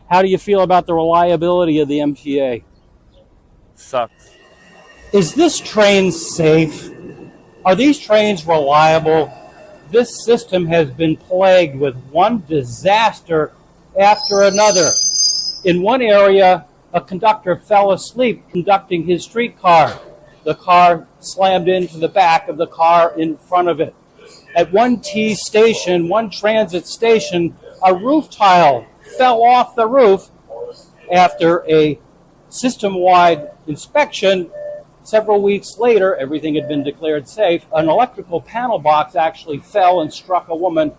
How do you feel about the reliability of the MTA? Sucks. Is this train safe? Are these trains reliable? This system has been plagued with one disaster after another. In one area, a conductor fell asleep conducting his streetcar. The car slammed into the back of the car in front of it. At one transit station, a roof tile fell off the roof after a system-wide inspection. Several weeks later, everything had been declared safe. An electrical panel box actually fell and struck a woman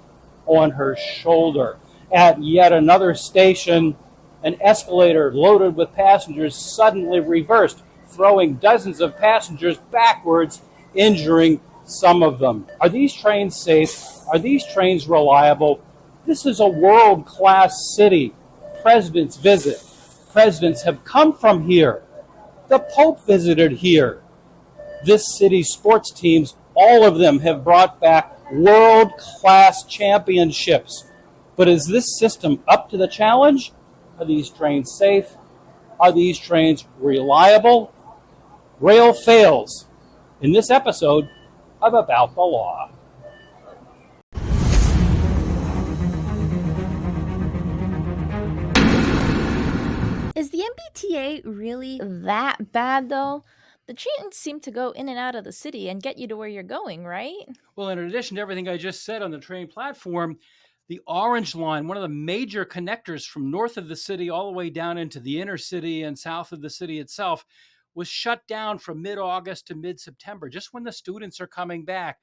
on her shoulder. At yet another station, an escalator loaded with passengers suddenly reversed, throwing dozens of passengers backwards, injuring some of them. Are these trains safe? Are these trains reliable? This is a world-class city. Presidents visit. Presidents have come from here. The Pope visited here. This city's sports teams, all of them have brought back world-class championships. But is this system up to the challenge? Are these trains safe? Are these trains reliable? Rail fails in this episode of About the Law. Is the MBTA really that bad, though? The trains seem to go in and out of the city and get you to where you're going, right? Well, in addition to everything I just said on the train platform, the Orange Line, one of the major connectors from north of the city all the way down into the inner city and south of the city itself, was shut down from mid-August to mid-September, just when the students are coming back.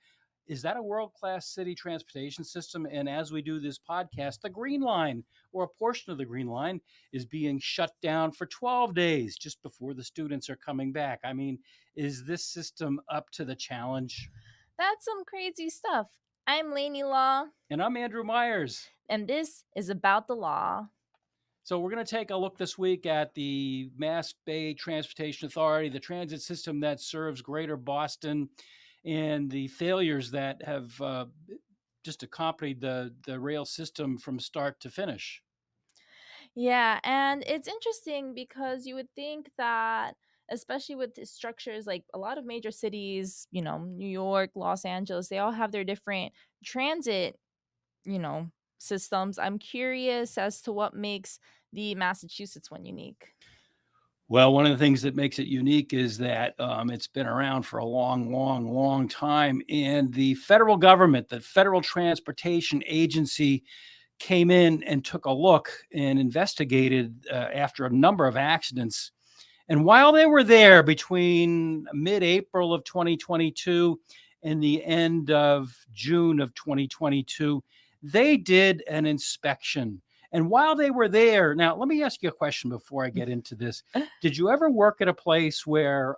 Is that a world-class city transportation system? And as we do this podcast, the Green Line, or a portion of the Green Line, is being shut down for 12 days just before the students are coming back. I mean, is this system up to the challenge? That's some crazy stuff. I'm Lainey Law. And I'm Andrew Myers. And this is About the Law. So we're going to take a look this week at the Mass Bay Transportation Authority, the transit system that serves Greater Boston, and the failures that have just accompanied the rail system from start to finish. Yeah, and it's interesting because you would think that, especially with the structures, like a lot of major cities, New York, Los Angeles, they all have their different transit, systems. I'm curious as to what makes the Massachusetts one unique. Well, one of the things that makes it unique is that it's been around for a long, long, long time. And the federal government, the Federal Transportation Agency, came in and took a look and investigated after a number of accidents. And while they were there between mid-April of 2022 and the end of June of 2022, they did an inspection. And while they were there, now let me ask you a question before I get into this. Did you ever work at a place where,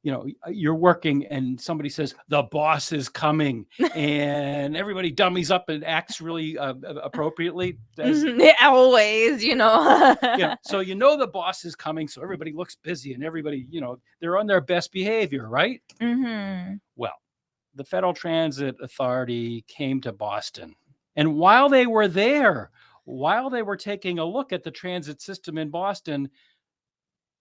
you're working and somebody says, the boss is coming, and everybody dummies up and acts really appropriately? Always, So the boss is coming, so everybody looks busy and everybody, they're on their best behavior, right? Mm-hmm. Well, the Federal Transit Authority came to Boston. And while they were there, while they were taking a look at the transit system in Boston,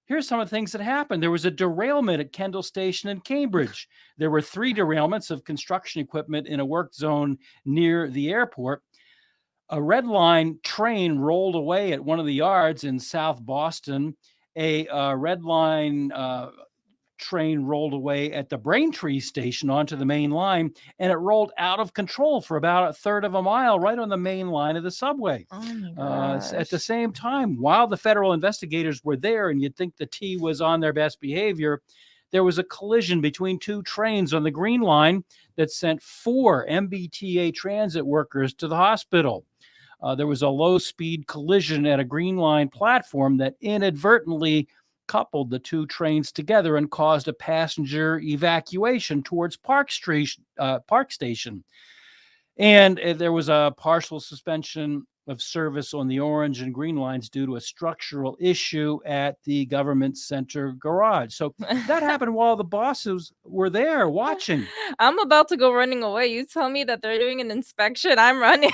here's some of the things that happened. There was a derailment at Kendall Station in Cambridge. There were 3 derailments of construction equipment in a work zone near the airport. A Red Line train rolled away at one of the yards in South Boston. A Red Line train rolled away at the Braintree station onto the main line, and it rolled out of control for about a third of a mile right on the main line of the subway. Oh my gosh. At the same time, while the federal investigators were there, and you'd think the T was on their best behavior, there was a collision between 2 trains on the Green Line that sent 4 MBTA transit workers to the hospital. There was a low-speed collision at a Green Line platform that inadvertently coupled the 2 trains together and caused a passenger evacuation towards Park Station. And there was a partial suspension of service on the orange and green lines due to a structural issue at the government center garage. So that happened while the bosses were there watching. I'm about to go running away. You tell me that they're doing an inspection, I'm running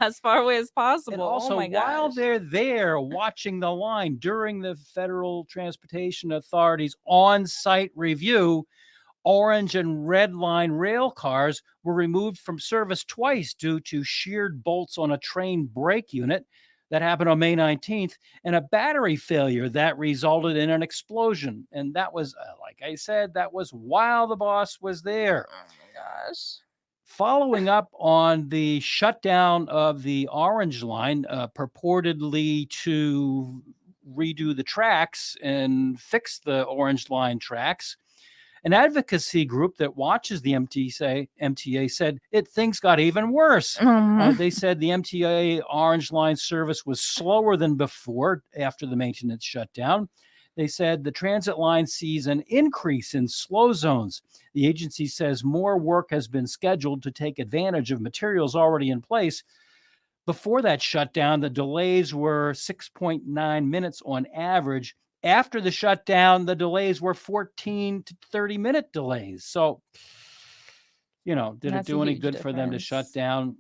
as far away as And possible. Oh also, my while gosh. they're there watching the line during the Federal Transportation Authority's on site review, orange and red line rail cars were removed from service twice due to sheared bolts on a train brake unit. That happened on May 19th, and a battery failure that resulted in an explosion. And that was, like I said, that was while the boss was there. Oh my gosh. Following up on the shutdown of the orange line, purportedly to redo the tracks and fix the orange line tracks, an advocacy group that watches the MTA said things got even worse. They said the MTA Orange Line service was slower than before after the maintenance shutdown. They said the transit line sees an increase in slow zones. The agency says more work has been scheduled to take advantage of materials already in place. Before that shutdown, the delays were 6.9 minutes on average. After the shutdown, the delays were 14 to 30-minute delays. So, did it That's a do any huge good for them to shut difference. down?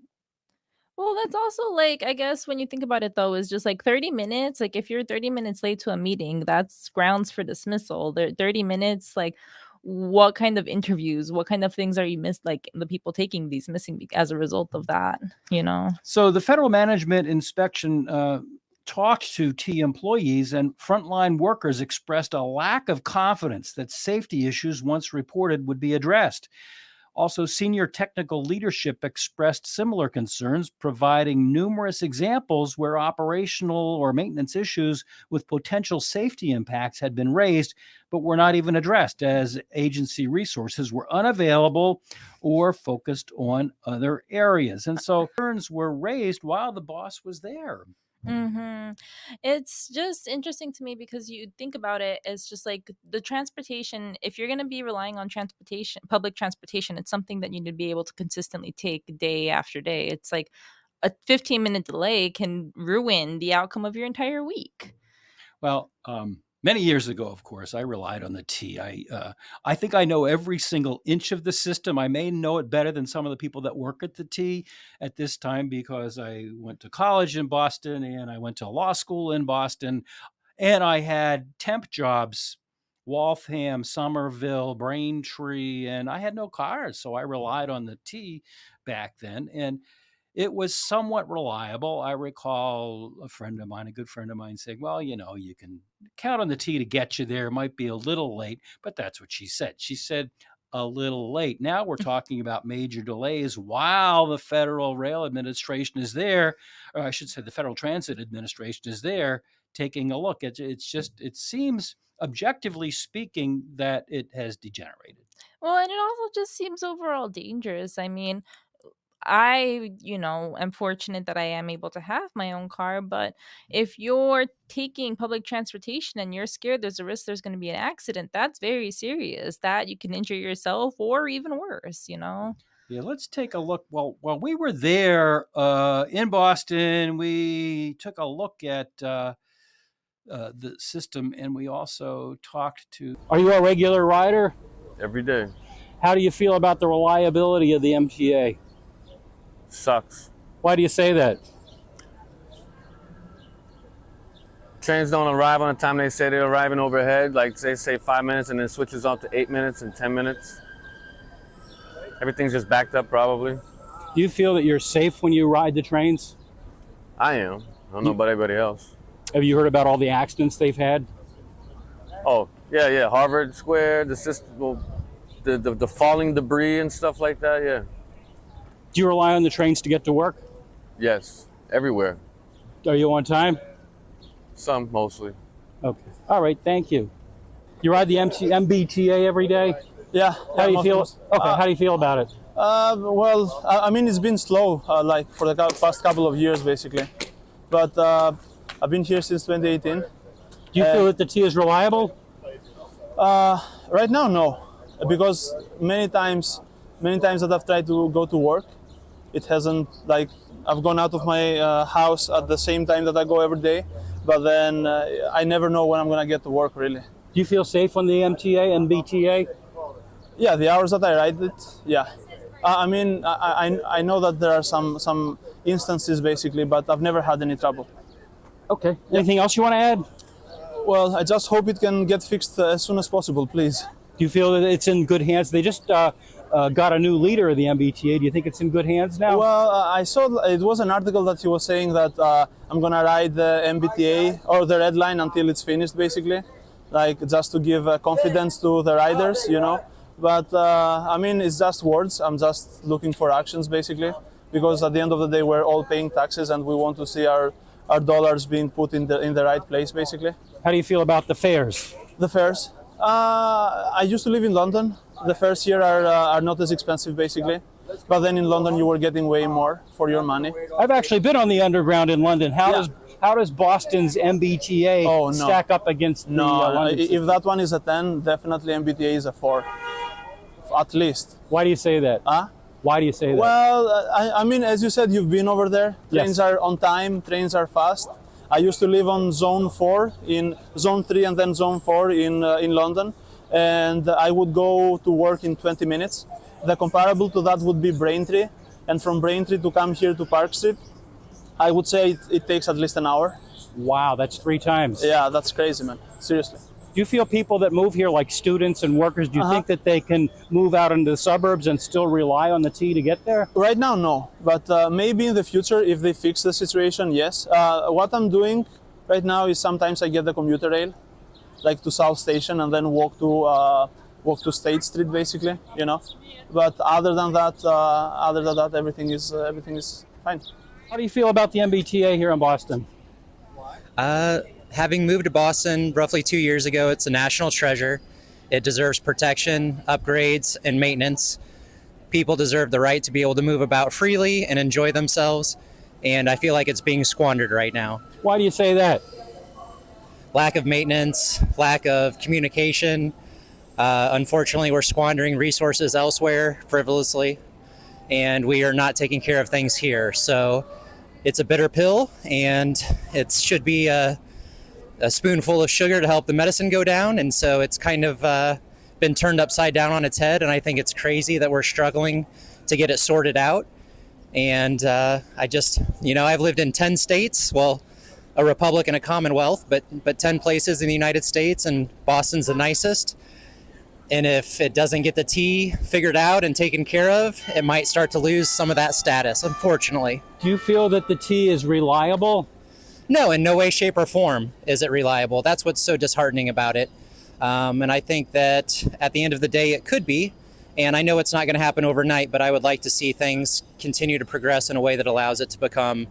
Well, that's also like, I guess when you think about it though, is just like 30 minutes. Like if you're 30 minutes late to a meeting, that's grounds for dismissal. 30 minutes, like what kind of interviews, what kind of things are you missed? Like the people taking these missing as a result of that, you know? So the Federal Management Inspection talked to T employees, and frontline workers expressed a lack of confidence that safety issues, once reported, would be addressed. Also, senior technical leadership expressed similar concerns, providing numerous examples where operational or maintenance issues with potential safety impacts had been raised, but were not even addressed, as agency resources were unavailable or focused on other areas. And so concerns were raised while the boss was there. hmm It's just interesting to me because you think about it as just like the transportation. If you're going to be relying on transportation, public transportation, it's something that you need to be able to consistently take day after day. It's like a 15-minute delay can ruin the outcome of your entire week. Well, many years ago, of course, I relied on the T. I think I know every single inch of the system. I may know it better than some of the people that work at the T at this time because I went to college in Boston and I went to law school in Boston, and I had temp jobs, Waltham, Somerville, Braintree, and I had no cars, so I relied on the T back then. And it was somewhat reliable. I recall a good friend of mine saying, well, you can count on the T to get you there. It might be a little late, but that's what she said. She said a little late. Now we're talking about major delays while the Federal Rail Administration is there, or I should say the Federal Transit Administration is there taking a look. It seems, objectively speaking, that it has degenerated. Well, and it also just seems overall dangerous. I mean, I am fortunate that I am able to have my own car, but if you're taking public transportation and you're scared there's a risk there's going to be an accident, that's very serious. That you can injure yourself or even worse. Yeah, let's take a look. Well, while we were there in Boston, we took a look at the system, and we also talked to. Are you a regular rider? Every day. How do you feel about the reliability of the MTA? Sucks. Why do you say that? Trains don't arrive on the time they say they're arriving overhead. Like they say 5 minutes and then switches on to 8 minutes and 10 minutes. Everything's just backed up probably. Do you feel that you're safe when you ride the trains? I am. I don't know about everybody else. Have you heard about all the accidents they've had? Oh, yeah. Harvard Square, the system, well, the falling debris and stuff like that, yeah. Do you rely on the trains to get to work? Yes, everywhere. Are you on time? Some, mostly. Okay. All right, thank you. You ride the MBTA every day? Yeah. How do you feel? Most. Okay, how do you feel about it? Well, I mean, it's been slow, like for the past couple of years, basically. But I've been here since 2018. Do you feel that the T is reliable? Right now, no, because many times that I've tried to go to work, It hasn't, like, I've gone out of my house at the same time that I go every day, but then I never know when I'm gonna get to work, really. Do you feel safe on the MBTA? Yeah, the hours that I ride it, yeah. I mean, I know that there are some instances basically, but I've never had any trouble. Okay. Anything else you want to add? Well, I just hope it can get fixed as soon as possible, please. Do you feel that it's in good hands? They just got a new leader of the MBTA. Do you think it's in good hands now? Well, I saw it was an article that he was saying that I'm gonna ride the MBTA or the red line until it's finished, basically, like just to give confidence to the riders, you know. But I mean, it's just words. I'm just looking for actions, basically, because at the end of the day, we're all paying taxes, and we want to see our dollars being put in the right place, basically. How do you feel about the fares? The fares. I used to live in London. The fares here are not as expensive, basically. But then in London, you were getting way more for your money. I've actually been on the underground in London. How Yeah. does Boston's MBTA Oh, no. stack up against the London if that one is a 10, definitely MBTA is a 4, at least. Why do you say that? Huh? Why do you say that? Well, I mean, as you said, you've been over there. Trains Yes. are on time, trains are fast. I used to live on zone 4, in zone 3 and then zone 4 in London. And I would go to work in 20 minutes. The comparable to that would be Braintree. And from Braintree to come here to Park Street, I would say it takes at least an hour. Wow, that's 3 times. Yeah, that's crazy, man. Seriously. Do you feel people that move here, like students and workers, do you think that they can move out into the suburbs and still rely on the T to get there? Right now, no. But maybe in the future, if they fix the situation, yes. What I'm doing right now is sometimes I get the commuter rail, like to South Station, and then walk to State Street, basically. You know. But other than that, everything is fine. How do you feel about the MBTA here in Boston? Having moved to Boston roughly 2 years ago, it's a national treasure. It deserves protection, upgrades, and maintenance. People deserve the right to be able to move about freely and enjoy themselves, and I feel like it's being squandered right now. Why do you say that? Lack of maintenance, lack of communication. Unfortunately, we're squandering resources elsewhere frivolously, and we are not taking care of things here. So it's a bitter pill, and it should be a spoonful of sugar to help the medicine go down. And so it's kind of been turned upside down on its head. And I think it's crazy that we're struggling to get it sorted out. And I've lived in 10 states, well, a republic and a commonwealth, but 10 places in the United States, and Boston's the nicest. And if it doesn't get the T figured out and taken care of, it might start to lose some of that status, unfortunately. Do you feel that the T is reliable? No, in no way, shape, or form is it reliable. That's what's so disheartening about it. And I think that at the end of the day, it could be. And I know it's not going to happen overnight, but I would like to see things continue to progress in a way that allows it to become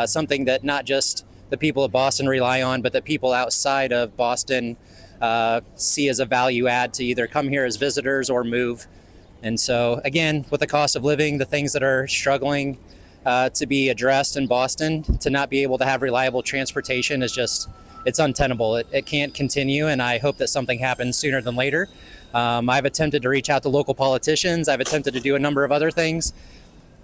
something that not just the people of Boston rely on, but that people outside of Boston see as a value add to either come here as visitors or move. And so, again, with the cost of living, the things that are struggling to be addressed in Boston, to not be able to have reliable transportation is just, it's untenable. It can't continue, and I hope that something happens sooner than later. I've attempted to reach out to local politicians. I've attempted to do a number of other things.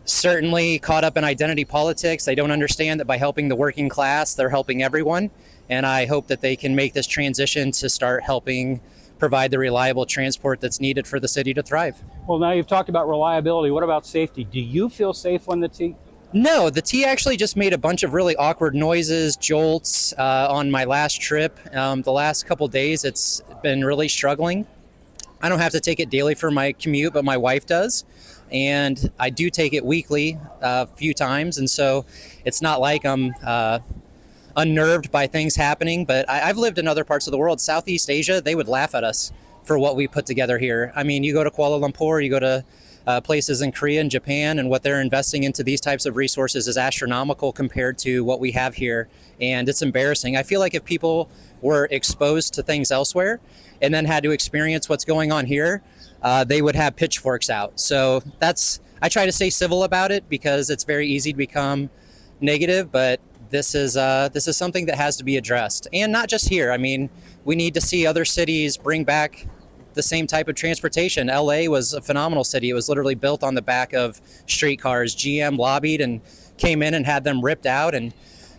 Certainly caught up in identity politics. They don't understand that by helping the working class, they're helping everyone. And I hope that they can make this transition to start helping provide the reliable transport that's needed for the city to thrive. Well, now you've talked about reliability. What about safety? Do you feel safe on the T? No, the T actually just made a bunch of really awkward noises, jolts on my last trip. The last couple days, it's been really struggling. I don't have to take it daily for my commute, but my wife does. And I do take it weekly a few times. And so it's not like I'm unnerved by things happening. But I've lived in other parts of the world. Southeast Asia, they would laugh at us for what we put together here. I mean, you go to Kuala Lumpur, you go to places in Korea and Japan, and what they're investing into these types of resources is astronomical compared to what we have here. And it's embarrassing. I feel like if people were exposed to things elsewhere and then had to experience what's going on here, they would have pitchforks out. So I try to stay civil about it because it's very easy to become negative, but this is something that has to be addressed. And not just here. I mean, we need to see other cities bring back the same type of transportation. LA was a phenomenal city. It was literally built on the back of streetcars. GM lobbied and came in and had them ripped out, and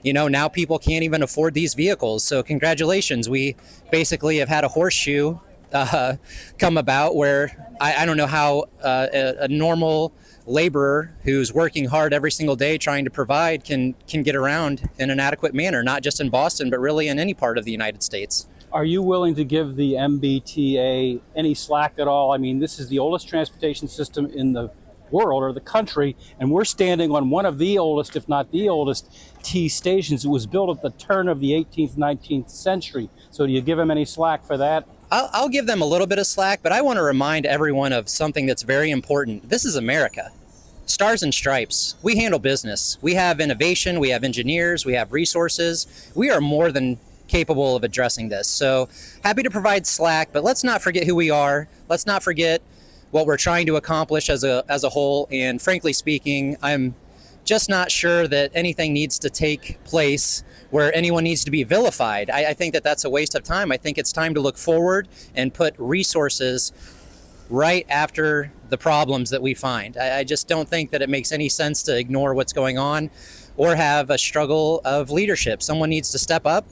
now people can't even afford these vehicles. So congratulations. We basically have had a horseshoe come about where I don't know how a normal laborer who's working hard every single day trying to provide can get around in an adequate manner, not just in Boston, but really in any part of the United States. Are you willing to give the MBTA any slack at all? I mean, this is the oldest transportation system in the world or the country, and we're standing on one of the oldest, if not the oldest, T stations. It was built at the turn of the 18th, 19th century. So do you give them any slack for that? I'll give them a little bit of slack, but I want to remind everyone of something that's very important. This is America. Stars and stripes. We handle business. We have innovation. We have engineers. We have resources. We are more than capable of addressing this. So happy to provide slack, but let's not forget who we are. Let's not forget what we're trying to accomplish as a whole. And frankly speaking, I'm just not sure that anything needs to take place where anyone needs to be vilified. I think that that's a waste of time. I think it's time to look forward and put resources right after the problems that we find. I just don't think that it makes any sense to ignore what's going on or have a struggle of leadership. Someone needs to step up.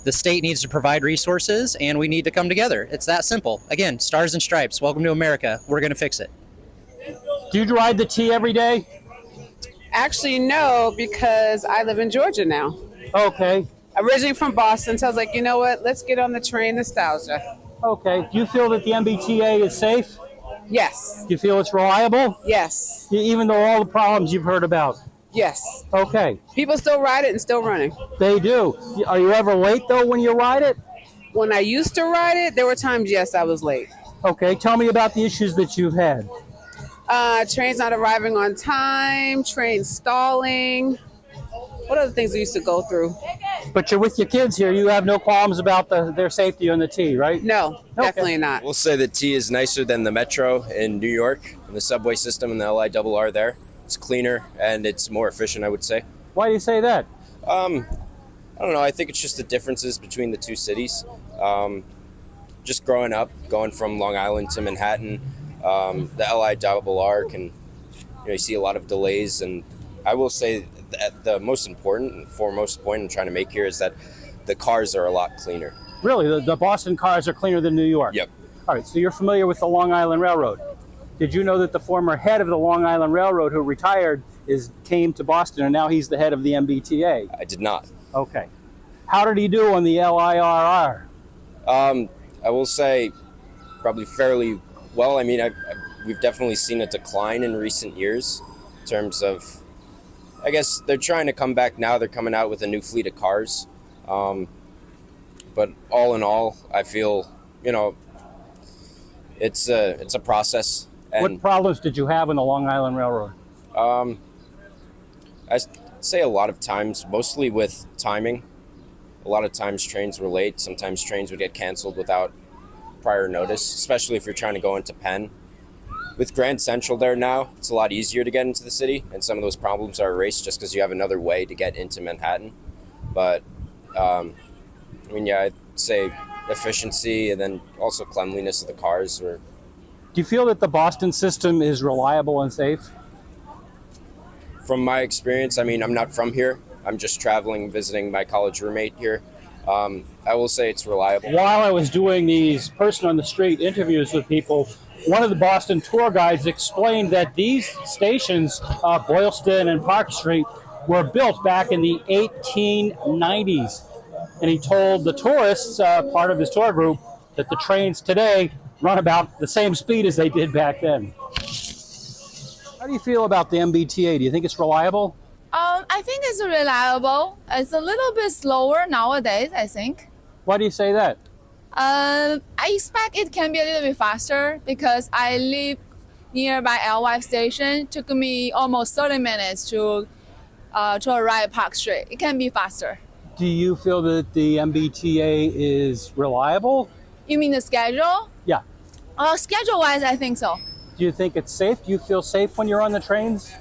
The state needs to provide resources, and we need to come together. It's that simple. Again, stars and stripes. Welcome to America. We're going to fix it. Do you ride the T every day? Actually, no, because I live in Georgia now. Okay. Originally from Boston, so I was like, you know what? Let's get on the train nostalgia. Okay. Do you feel that the MBTA is safe? Yes. Do you feel it's reliable? Yes. Even though all the problems you've heard about? Yes. Okay. People still ride it and still running. They do. Are you ever late, though, when you ride it? When I used to ride it, there were times, yes, I was late. Okay. Tell me about the issues that you've had. Trains not arriving on time, trains stalling. What other things we used to go through? But you're with your kids here. You have no qualms about their safety on the T, right? No, definitely not. We'll say the T is nicer than the Metro in New York, and the subway system and the LIRR there. It's cleaner and it's more efficient, I would say. Why do you say that? I don't know. I think it's just the differences between the two cities. Just growing up, going from Long Island to Manhattan, the LIRR can, you see a lot of delays. And I will say that the most important and foremost point I'm trying to make here is that the cars are a lot cleaner. Really? The Boston cars are cleaner than New York? Yep. All right. So you're familiar with the Long Island Railroad. Did you know that the former head of the Long Island Railroad, who retired, came to Boston, and now he's the head of the MBTA? I did not. Okay. How did he do on the LIRR? I will say probably fairly well. I mean, we've definitely seen a decline in recent years in terms of, I guess they're trying to come back now. They're coming out with a new fleet of cars. But all in all, I feel, it's a process. And What problems did you have on the Long Island Railroad? I say a lot of times, mostly with timing. A lot of times trains were late. Sometimes trains would get canceled without prior notice, especially if you're trying to go into Penn. With Grand Central there now, it's a lot easier to get into the city, and some of those problems are erased just because you have another way to get into Manhattan. But, I'd say efficiency and then also cleanliness of the cars. Do you feel that the Boston system is reliable and safe? From my experience, I'm not from here. I'm just traveling, visiting my college roommate here. I will say it's reliable. While I was doing these person on the street interviews with people, one of the Boston tour guides explained that these stations, Boylston and Park Street, were built back in the 1890s. And he told the tourists, part of his tour group, that the trains today run about the same speed as they did back then. How do you feel about the MBTA? Do you think it's reliable? I think it's reliable. It's a little bit slower nowadays, I think. Why do you say that? I expect it can be a little bit faster because I live nearby L5 station. It took me almost 30 minutes to arrive at Park Street. It can be faster. Do you feel that the MBTA is reliable? You mean the schedule? Yeah. Schedule-wise, I think so. Do you think it's safe? Do you feel safe when you're on the trains?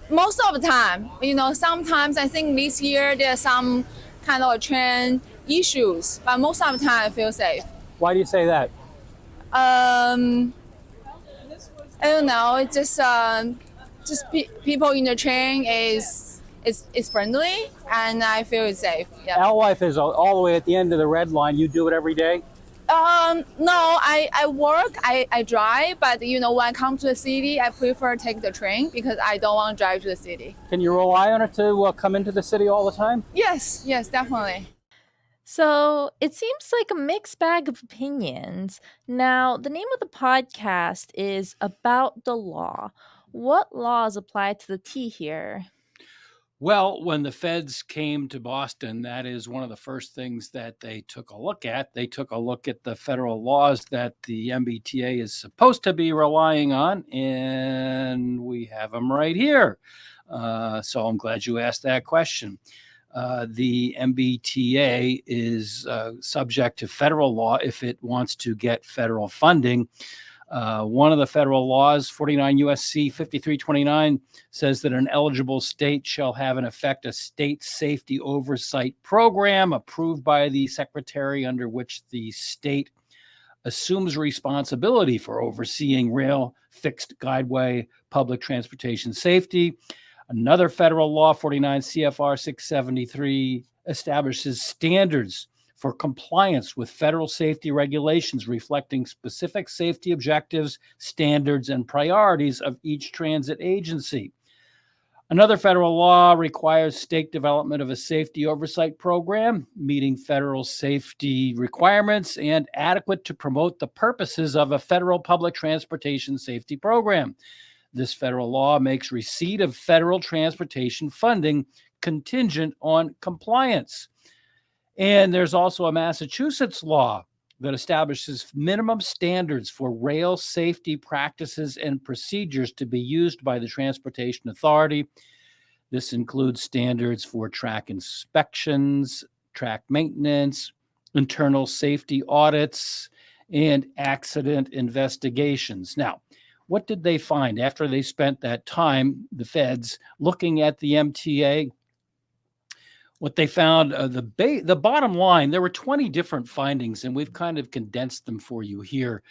Most of the time. Sometimes I think this year there's some kind of train issues, but most of the time I feel safe. Why do you say that? Um, I don't know. It's just people in the train is friendly, and I feel it's safe. Yeah. Alewife is all the way at the end of the red line. You do it every day? No, I work, I drive, but when I come to the city, I prefer take the train because I don't want to drive to the city. Can you rely on it to come into the city all the time? Yes, definitely. So it seems like a mixed bag of opinions. Now, the name of the podcast is About the Law. What laws apply to the T here? Well, when the feds came to Boston, that is one of the first things that they took a look at. They took a look at the federal laws that the MBTA is supposed to be relying on, and we have them right here. So I'm glad you asked that question. The MBTA is subject to federal law if it wants to get federal funding. One of the federal laws, 49 USC 5329, says that an eligible state shall have in effect a state safety oversight program approved by the secretary, under which the state assumes responsibility for overseeing rail, fixed guideway, public transportation safety. Another federal law, 49 CFR 673, establishes standards for compliance with federal safety regulations reflecting specific safety objectives, standards, and priorities of each transit agency. Another federal law requires state development of a safety oversight program, meeting federal safety requirements and adequate to promote the purposes of a federal public transportation safety program. This federal law makes receipt of federal transportation funding contingent on compliance. And there's also a Massachusetts law that establishes minimum standards for rail safety practices and procedures to be used by the Transportation Authority. This includes standards for track inspections, track maintenance, internal safety audits, and accident investigations. Now, what did they find after they spent that time, the feds, looking at the MTA? What they found, the bottom line, there were 20 different findings, and we've kind of condensed them for you here.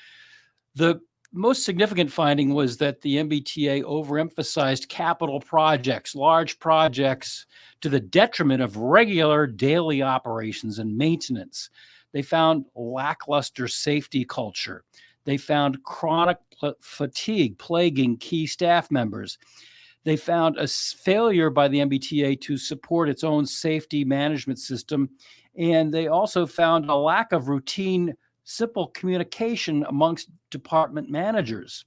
The most significant finding was that the MBTA overemphasized capital projects, large projects, to the detriment of regular daily operations and maintenance. They found lackluster safety culture. They found chronic fatigue plaguing key staff members. They found a failure by the MBTA to support its own safety management system. And they also found a lack of routine, simple communication amongst department managers.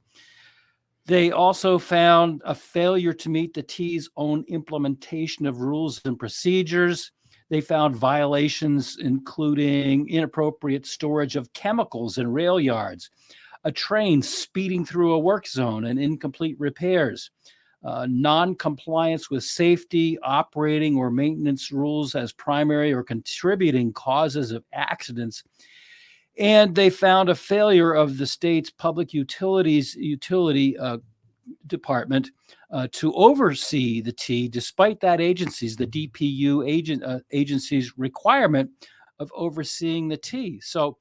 They also found a failure to meet the T's own implementation of rules and procedures. They found violations, including inappropriate storage of chemicals in rail yards, a train speeding through a work zone, and incomplete repairs. Non-compliance with safety, operating, or maintenance rules as primary or contributing causes of accidents. And they found a failure of the state's public utility department to oversee the T, despite that the DPU agency's requirement of overseeing the T. So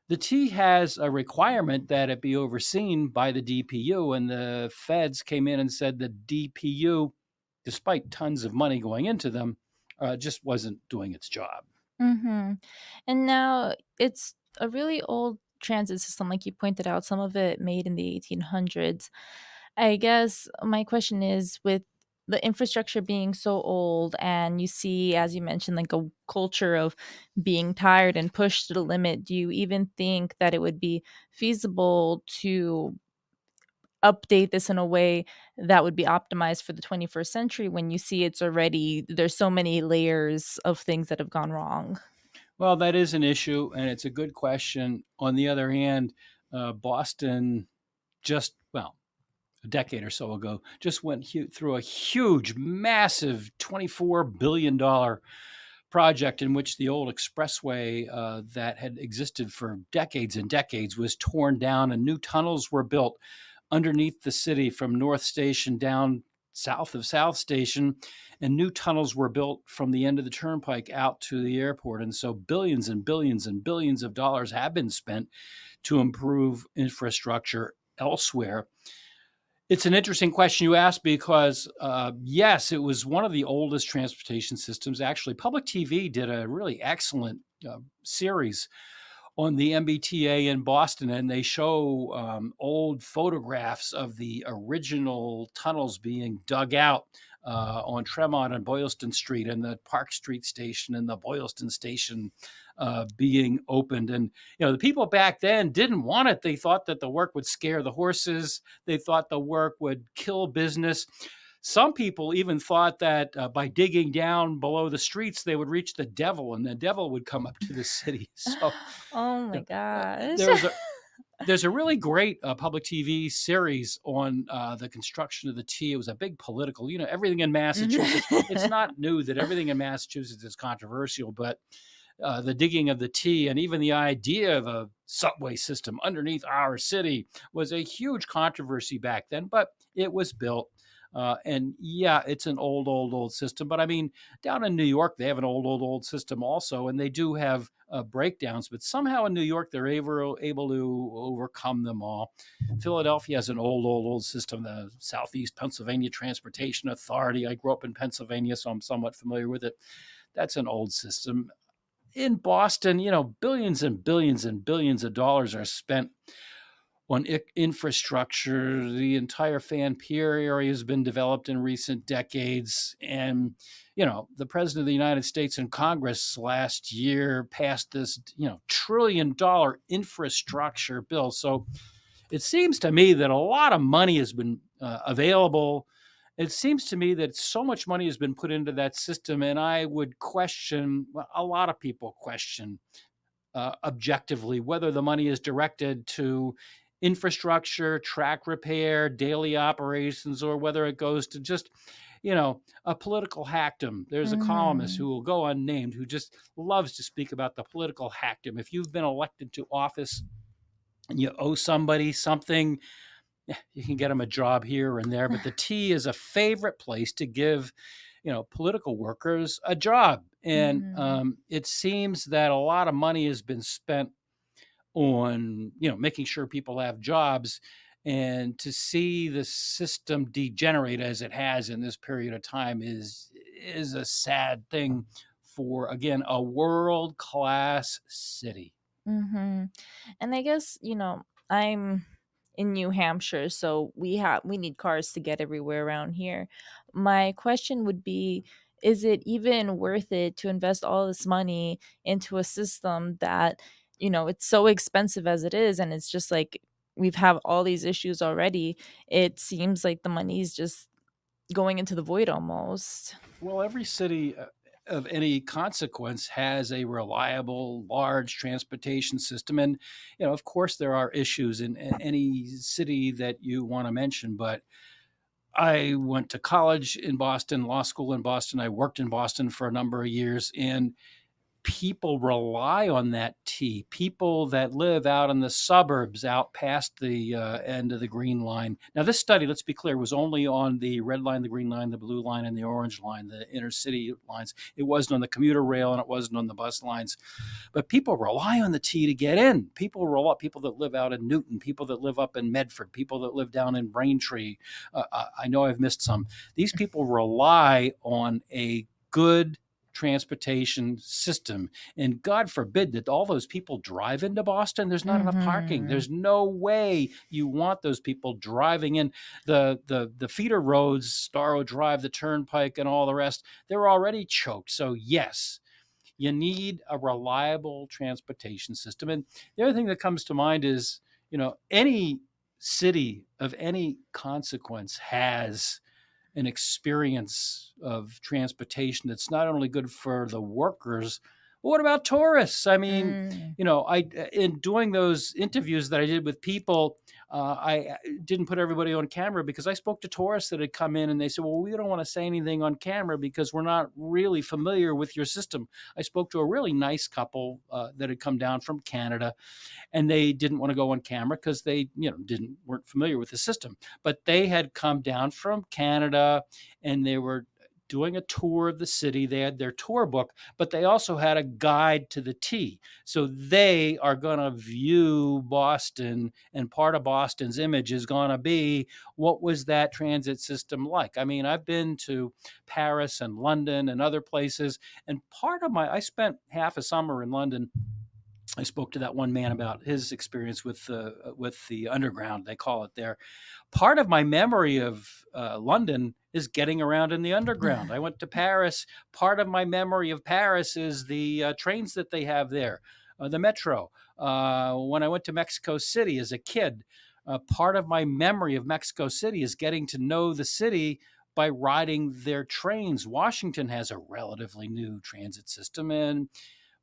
the T has a requirement that it be overseen by the DPU, and the feds came in and said the DPU, despite tons of money going into them, just wasn't doing its job. Mm-hmm. And now it's a really old transit system, like you pointed out, some of it made in the 1800s. I guess my question is, with the infrastructure being so old, and you see, as you mentioned, like a culture of being tired and pushed to the limit, do you even think that it would be feasible to update this in a way that would be optimized for the 21st century, when you see there's so many layers of things that have gone wrong? Well, that is an issue, and it's a good question. On the other hand, Boston a decade or so ago, just went through a huge, massive $24 billion project in which the old expressway that had existed for decades and decades was torn down, and new tunnels were built underneath the city from North Station down south of South Station, and new tunnels were built from the end of the turnpike out to the airport. And so billions and billions and billions of dollars have been spent to improve infrastructure elsewhere. It's an interesting question you asked because, yes, it was one of the oldest transportation systems. Actually, public TV did a really excellent series on the MBTA in Boston, and they show old photographs of the original tunnels being dug out on Tremont and Boylston Street, and the Park Street station and the Boylston station being opened. And the people back then didn't want it. They thought that the work would scare the horses. They thought the work would kill business. Some people even thought that by digging down below the streets, they would reach the devil, and the devil would come up to the city. So, Oh my gosh. there's a really great public TV series on the construction of the T. It was a big political, everything in Massachusetts. It's not new that everything in Massachusetts is controversial, but the digging of the T and even the idea of a subway system underneath our city was a huge controversy back then, but it was built. And yeah, it's an old system. But I mean, down in New York, they have an old system also, and they do have breakdowns. But somehow in New York, they're able to overcome them all. Philadelphia has an old system, the Southeast Pennsylvania Transportation Authority. I grew up in Pennsylvania, so I'm somewhat familiar with it. That's an old system. In Boston, billions and billions and billions of dollars are spent on infrastructure. The entire Fan Pier area has been developed in recent decades. And, the President of the United States and Congress last year passed this, $1 trillion infrastructure bill. So it seems to me that a lot of money has been available. It seems to me that so much money has been put into that system. And I would question, a lot of people question objectively whether the money is directed to infrastructure, track repair, daily operations, or whether it goes to just, a political hackdom. There's a columnist who will go unnamed who just loves to speak about the political hackdom. If you've been elected to office and you owe somebody something, you can get them a job here and there, but the T is a favorite place to give, political workers a job. And it seems that a lot of money has been spent on, making sure people have jobs, and to see the system degenerate as it has in this period of time is a sad thing for, again, a world-class city. And I guess, I'm in New Hampshire, so we need cars to get everywhere around here. My question would be, is it even worth it to invest all this money into a system that, it's so expensive as it is, and it's just like we've have all these issues already. It seems like the money is just going into the void almost. Well, every city of any consequence has a reliable, large transportation system. And, of course, there are issues in any city that you want to mention. But I went to college in Boston, law school in Boston. I worked in Boston for a number of years. And people rely on that T. People that live out in the suburbs, out past the end of the Green Line. Now, this study, let's be clear, was only on the red line, the green line, the blue line, and the orange line, the inner city lines. It wasn't on the commuter rail, and it wasn't on the bus lines. But people rely on the T to get in. People that live out in Newton, people that live up in Medford, people that live down in Braintree. I know I've missed some. These people rely on a good transportation system, and God forbid that all those people drive into Boston. There's not enough parking. There's no way you want those people driving in. The feeder roads, Starro Drive, the Turnpike, and all the rest, they're already choked. So yes, you need a reliable transportation system. And the other thing that comes to mind is, any city of any consequence has an experience of transportation that's not only good for the workers, Well, what about tourists? I mean, Mm. in doing those interviews that I did with people, I didn't put everybody on camera because I spoke to tourists that had come in and they said, well, we don't want to say anything on camera because we're not really familiar with your system. I spoke to a really nice couple that had come down from Canada, and they didn't want to go on camera because they weren't familiar with the system, but they had come down from Canada and they were doing a tour of the city. They had their tour book, but they also had a guide to the T. So they are going to view Boston, and part of Boston's image is going to be, what was that transit system like? I mean, I've been to Paris and London and other places, and I spent half a summer in London. I spoke to that one man about his experience with the underground, they call it there. Part of my memory of London is getting around in the underground. I went to Paris. Part of my memory of Paris is the trains that they have there, the metro. When I went to Mexico City as a kid, part of my memory of Mexico City is getting to know the city by riding their trains. Washington has a relatively new transit system, and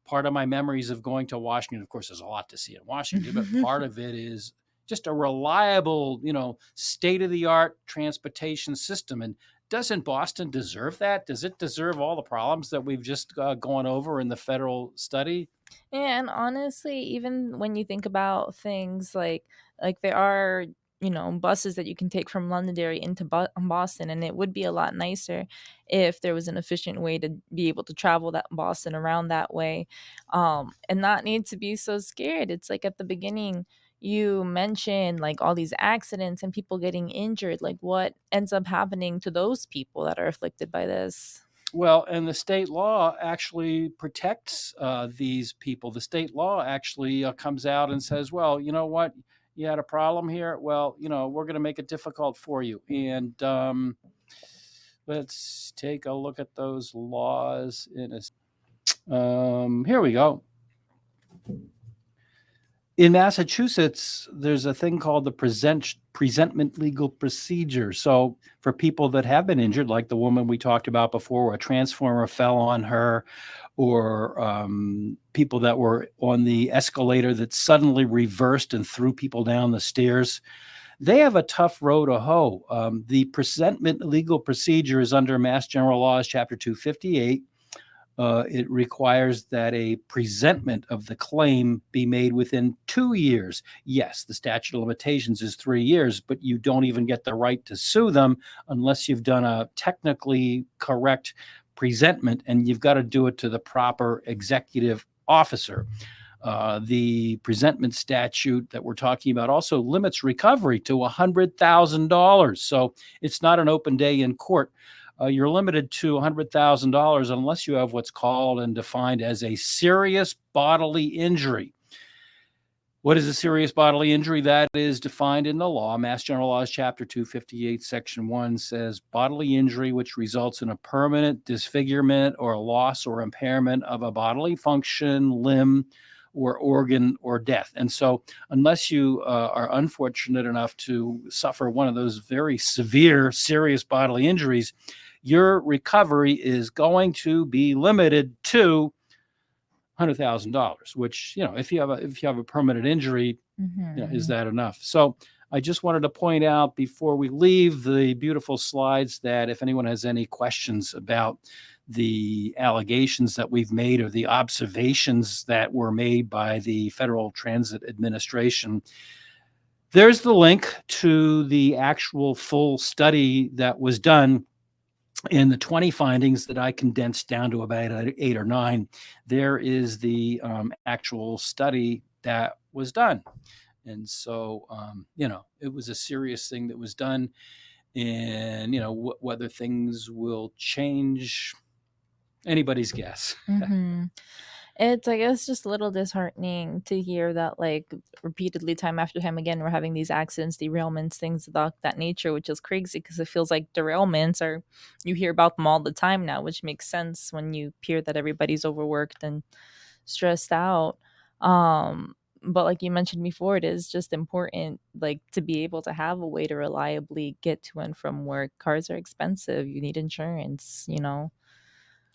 part of my memories of going to Washington, of course, there's a lot to see in Washington, but part of it is just a reliable, state of the art transportation system. And doesn't Boston deserve that? Does it deserve all the problems that we've just gone over in the federal study? And honestly, even when you think about things like there are, buses that you can take from Londonderry into Boston, and it would be a lot nicer if there was an efficient way to be able to travel that Boston around that way, and not need to be so scared. It's like at the beginning you mentioned like all these accidents and people getting injured. Like what ends up happening to those people that are afflicted by this? Well, and the state law actually protects these people. The state law actually comes out and says, well, you know what? You had a problem here. Well, we're going to make it difficult for you. And let's take a look at those laws here we go. In Massachusetts, there's a thing called the presentment legal procedure. So for people that have been injured, like the woman we talked about before, where a transformer fell on her, or people that were on the escalator that suddenly reversed and threw people down the stairs, they have a tough row to hoe. The presentment legal procedure is under Mass General Laws, Chapter 258. It requires that a presentment of the claim be made within 2 years. Yes, the statute of limitations is 3 years, but you don't even get the right to sue them unless you've done a technically correct presentment, and you've got to do it to the proper executive officer. The presentment statute that we're talking about also limits recovery to $100,000. So it's not an open day in court. You're limited to $100,000 unless you have what's called and defined as a serious bodily injury. What is a serious bodily injury? That is defined in the law. Mass General Laws, Chapter 258, Section 1 says bodily injury which results in a permanent disfigurement or loss or impairment of a bodily function, limb, or organ, or death. And so unless you are unfortunate enough to suffer one of those very severe, serious bodily injuries, your recovery is going to be limited to $100,000, which, if you have a permanent injury, is that enough? So I just wanted to point out before we leave the beautiful slides that if anyone has any questions about the allegations that we've made or the observations that were made by the Federal Transit Administration, there's the link to the actual full study that was done. In the 20 findings that I condensed down to about 8 or 9, there is the actual study that was done. And so, it was a serious thing that was done. And, whether things will change, anybody's guess. Mhm. It's, I guess, just a little disheartening to hear that, like, repeatedly, time after time again, we're having these accidents, derailments, things of that nature, which is crazy because it feels like derailments are, you hear about them all the time now, which makes sense when you hear that everybody's overworked and stressed out. But like you mentioned before, it is just important, like, to be able to have a way to reliably get to and from work. Cars are expensive. You need insurance.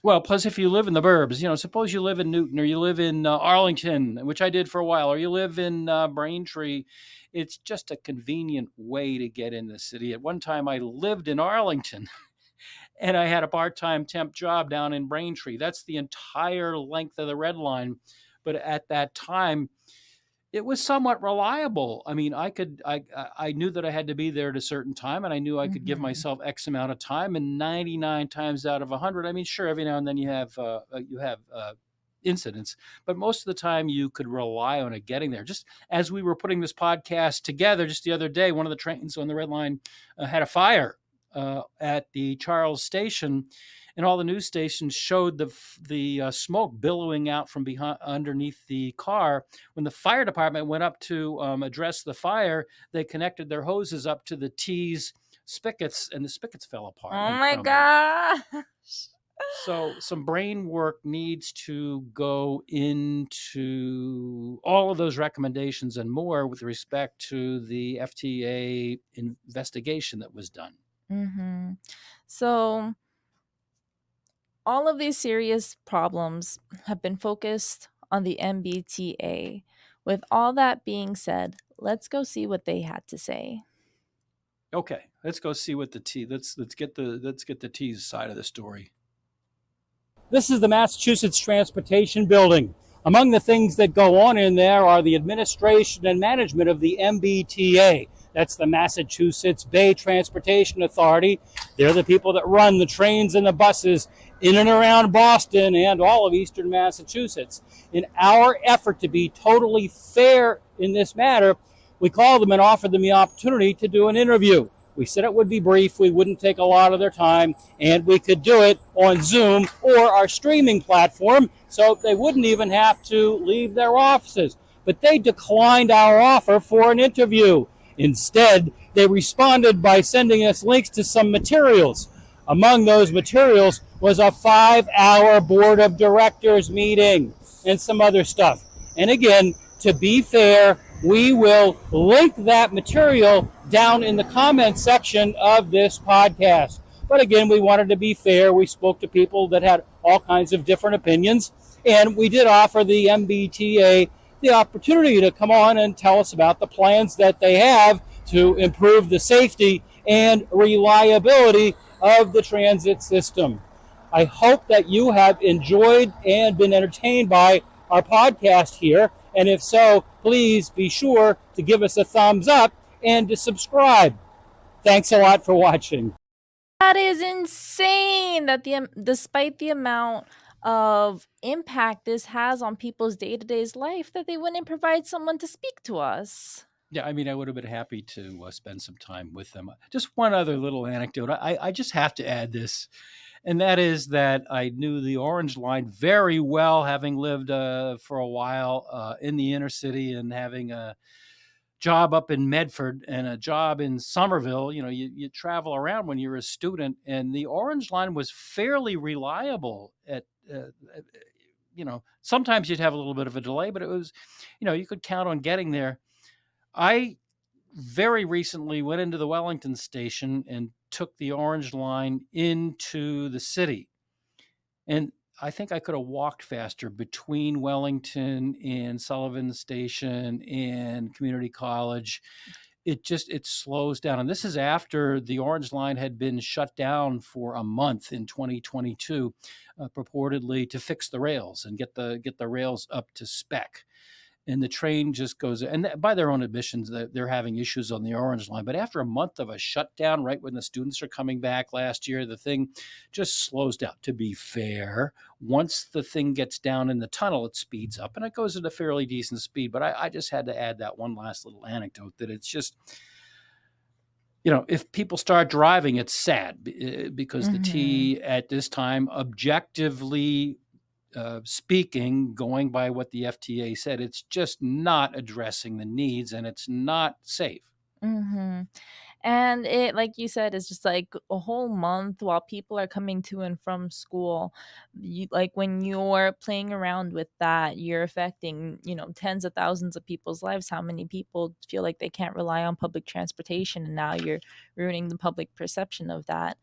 Well, plus if you live in the burbs, suppose you live in Newton or you live in Arlington, which I did for a while, or you live in Braintree, it's just a convenient way to get in the city. At one time, I lived in Arlington and I had a part-time temp job down in Braintree. That's the entire length of the Red Line. But at that time, it was somewhat reliable. I mean, I knew that I had to be there at a certain time, and I knew I could give Mm-hmm. myself X amount of time. And 99 times out of 100, I mean, sure, every now and then you have incidents, but most of the time you could rely on it getting there. Just as we were putting this podcast together, just the other day, one of the trains on the Red Line had a fire at the Charles station, and all the news stations showed the smoke billowing out from behind underneath the car. When the fire department went up to address the fire, they connected their hoses up to the T's spigots, and the spigots fell apart Oh and my crumbled. gosh. So some brain work needs to go into all of those recommendations and more with respect to the FTA investigation that was done. Mm-hmm. So all of these serious problems have been focused on the MBTA. With all that being said, let's go see what they had to say. Okay, let's go see what the T. Let's get the T's side of the story. This is the Massachusetts Transportation Building. Among the things that go on in there are the administration and management of the MBTA. That's the Massachusetts Bay Transportation Authority. They're the people that run the trains and the buses in and around Boston and all of eastern Massachusetts. In our effort to be totally fair in this matter, we called them and offered them the opportunity to do an interview. We said it would be brief, we wouldn't take a lot of their time, and we could do it on Zoom or our streaming platform, so they wouldn't even have to leave their offices. But they declined our offer for an interview. Instead, they responded by sending us links to some materials. Among those materials was a 5-hour board of directors meeting and some other stuff. And again, to be fair, we will link that material down in the comments section of this podcast. But again, we wanted to be fair. We spoke to people that had all kinds of different opinions, and we did offer the MBTA the opportunity to come on and tell us about the plans that they have to improve the safety and reliability of the transit system. I hope that you have enjoyed and been entertained by our podcast here. And if so, please be sure to give us a thumbs up and to subscribe. Thanks a lot for watching. That is insane that despite the amount of impact this has on people's day-to-day life, that they wouldn't provide someone to speak to us. Yeah, I mean, I would have been happy to spend some time with them. Just one other little anecdote. I just have to add this, and that is that I knew the Orange Line very well, having lived for a while in the inner city and having a job up in Medford and a job in Somerville. You travel around when you're a student, and the Orange Line was fairly reliable sometimes you'd have a little bit of a delay, but it was, you could count on getting there. I very recently went into the Wellington station and took the Orange Line into the city. And I think I could have walked faster between Wellington and Sullivan Station and Community College. It slows down. And this is after the Orange Line had been shut down for a month in 2022, purportedly to fix the rails and get the rails up to spec. And the train just goes, and by their own admissions, they're having issues on the Orange Line. But after a month of a shutdown, right when the students are coming back last year, the thing just slows down. To be fair, once the thing gets down in the tunnel, it speeds up and it goes at a fairly decent speed. But I just had to add that one last little anecdote that it's just, if people start driving, it's sad because the T at this time, objectively speaking, going by what the FTA said, it's just not addressing the needs and it's not safe. Mm-hmm. And it, like you said, is just like a whole month while people are coming to and from school. Like when you're playing around with that, you're affecting, tens of thousands of people's lives. How many people feel like they can't rely on public transportation? And now you're ruining the public perception of that.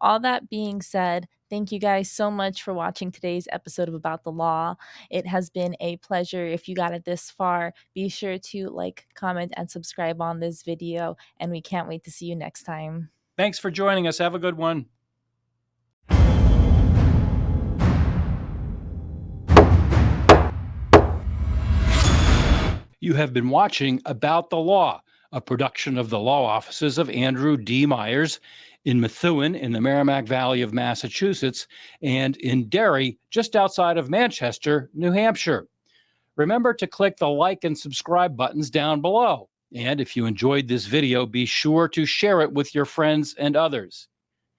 All that being said, Thank you guys so much for watching today's episode of About the Law. It has been a pleasure. If you got it this far, be sure to like, comment, and subscribe on this video, and we can't wait to see you next time. Thanks for joining us. Have a good one. You have been watching About the Law, a production of the law offices of Andrew D. Myers in Methuen in the Merrimack Valley of Massachusetts and in Derry, just outside of Manchester, New Hampshire. Remember to click the like and subscribe buttons down below. And if you enjoyed this video, be sure to share it with your friends and others.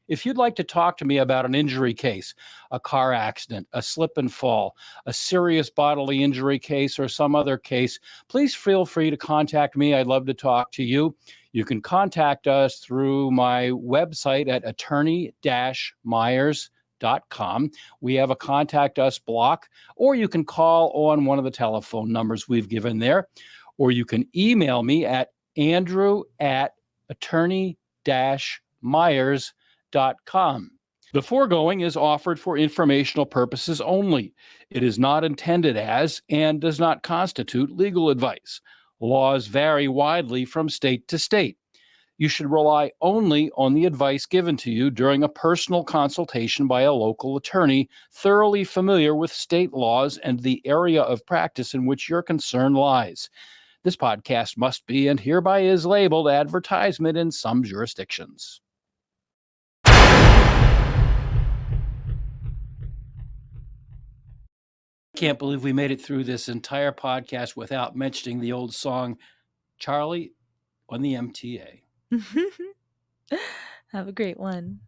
If you'd like to talk to me about an injury case, a car accident, a slip and fall, a serious bodily injury case, or some other case, please feel free to contact me. I'd love to talk to you. You can contact us through my website at attorney-myers.com. We have a contact us block, or you can call on one of the telephone numbers we've given there, or you can email me at andrew@attorney-myers.com. The foregoing is offered for informational purposes only. It is not intended as and does not constitute legal advice. Laws vary widely from state to state. You should rely only on the advice given to you during a personal consultation by a local attorney thoroughly familiar with state laws and the area of practice in which your concern lies. This podcast must be and hereby is labeled advertisement in some jurisdictions. Can't believe we made it through this entire podcast without mentioning the old song, Charlie on the MTA. Have a great one.